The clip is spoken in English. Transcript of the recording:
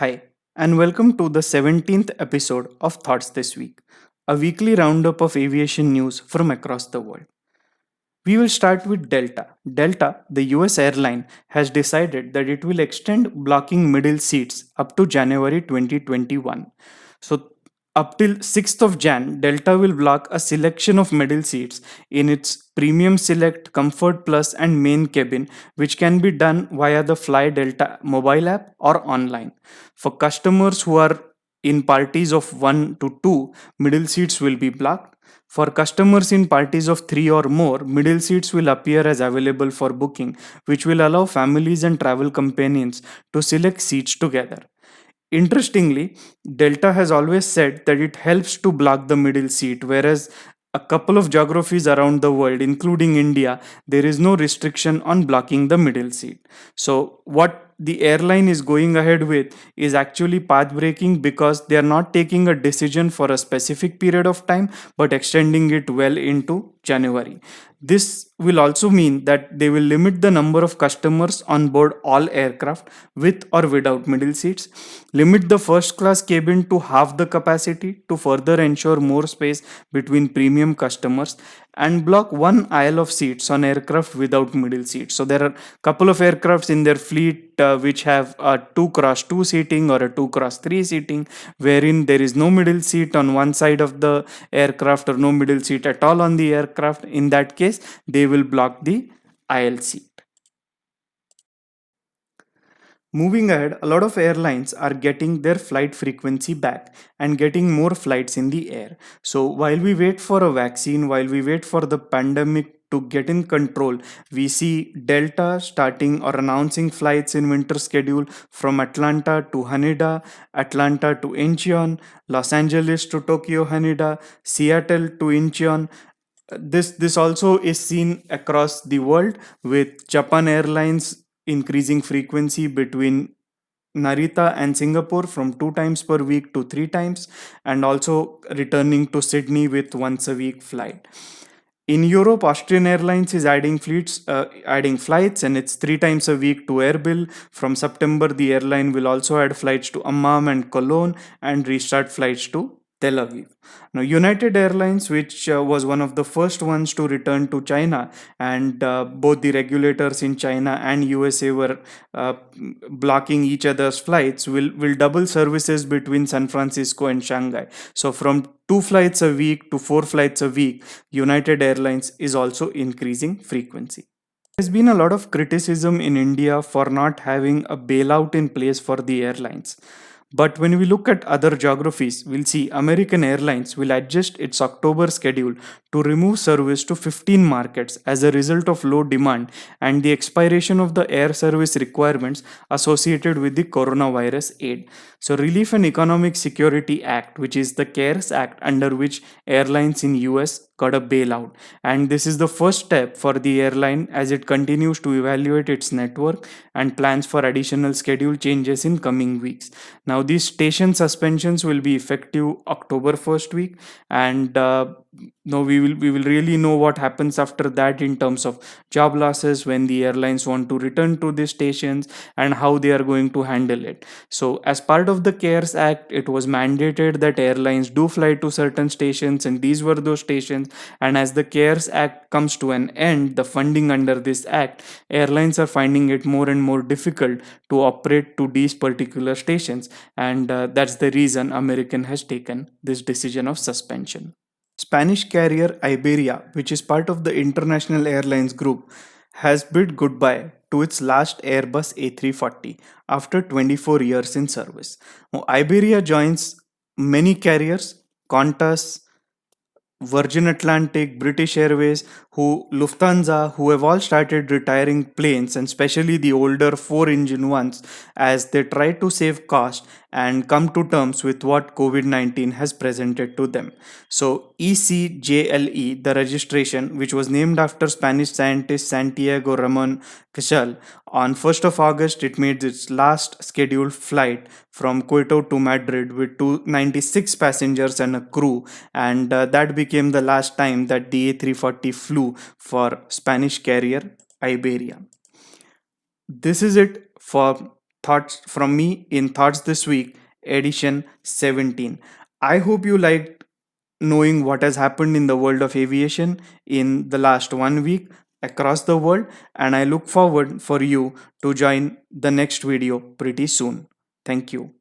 Hi, and welcome to the 17th episode of Thoughts This Week, a weekly roundup of aviation news from across the world. We will start with Delta. Delta, the US airline, has decided that it will extend blocking middle seats up to January 2021. So, up till 6th of Jan, Delta will block a selection of middle seats in its Premium Select, Comfort Plus, and Main cabin, which can be done via the Fly Delta mobile app or online. For customers who are in parties of 1 to 2, middle seats will be blocked. For customers in parties of 3 or more, middle seats will appear as available for booking, which will allow families and travel companions to select seats together. Interestingly, Delta has always said that it helps to block the middle seat, whereas a couple of geographies around the world, including India, there is no restriction on blocking the middle seat. So, what the airline is going ahead with is actually path breaking because they are not taking a decision for a specific period of time but extending it well into January. This will also mean that they will limit the number of customers on board all aircraft with or without middle seats, limit the first class cabin to half the capacity to further ensure more space between premium customers, and block one aisle of seats on aircraft without middle seats. So there are a couple of aircrafts in their fleet which have a 2 cross 2 seating or a 2 cross 3 seating, wherein there is no middle seat on one side of the aircraft or no middle seat at all on the aircraft. In that case, they will block the aisle seat. Moving ahead, a lot of airlines are getting their flight frequency back and getting more flights in the air. So, while we wait for a vaccine, while we wait for the pandemic to get in control, we see Delta starting or announcing flights in winter schedule from Atlanta to Haneda, Atlanta to Incheon, Los Angeles to Tokyo Haneda, Seattle to Incheon. This also is seen across the world with Japan Airlines increasing frequency between Narita and Singapore from 2 times per week to 3 times, and also returning to Sydney with once a week flight. In Europe, Austrian Airlines is adding flights, and it's 3 times a week to Erbil. From September, the airline will also add flights to Amman and Cologne and restart flights to Tel Aviv. Now, United Airlines, which was one of the first ones to return to China, and both the regulators in China and USA were uh, blocking each other's flights, will double services between San Francisco and Shanghai. So, from 2 flights a week to 4 flights a week, United Airlines is also increasing frequency. There's been a lot of criticism in India for not having a bailout in place for the airlines. But when we look at other geographies, we'll see American Airlines will adjust its October schedule to remove service to 15 markets as a result of low demand and the expiration of the air service requirements associated with the coronavirus aid. So, Relief and Economic Security Act, which is the CARES Act under which airlines in US got a bailout, and this is the first step for the airline as it continues to evaluate its network and plans for additional schedule changes in coming weeks. Now, these station suspensions will be effective October first week, and no, we will really know what happens after that in terms of job losses when the airlines want to return to the stations and how they are going to handle it. So, as part of the CARES Act, it was mandated that airlines do fly to certain stations, and these were those stations. And as the CARES Act comes to an end, the funding under this act, airlines are finding it more and more difficult to operate to these particular stations, and that's the reason American has taken this decision of suspension. Spanish carrier Iberia, which is part of the International Airlines Group, has bid goodbye to its last Airbus A340 after 24 years in service. Now, Iberia joins many carriers, Qantas, Virgin Atlantic, British Airways, Lufthansa, who have all started retiring planes, and especially the older four-engine ones, as they try to save cost and come to terms with what COVID-19 has presented to them. So, ECJLE, the registration, which was named after Spanish scientist Santiago Ramon Cajal, on 1st of August, it made its last scheduled flight from Quito to Madrid with 296 passengers and a crew, and that became the last time that the A340 flew for Spanish carrier Iberia. This is it for thoughts from me in Thoughts This Week, edition 17. I hope you liked knowing what has happened in the world of aviation in the last 1 week across the world, and I look forward for you to join the next video pretty soon. Thank you.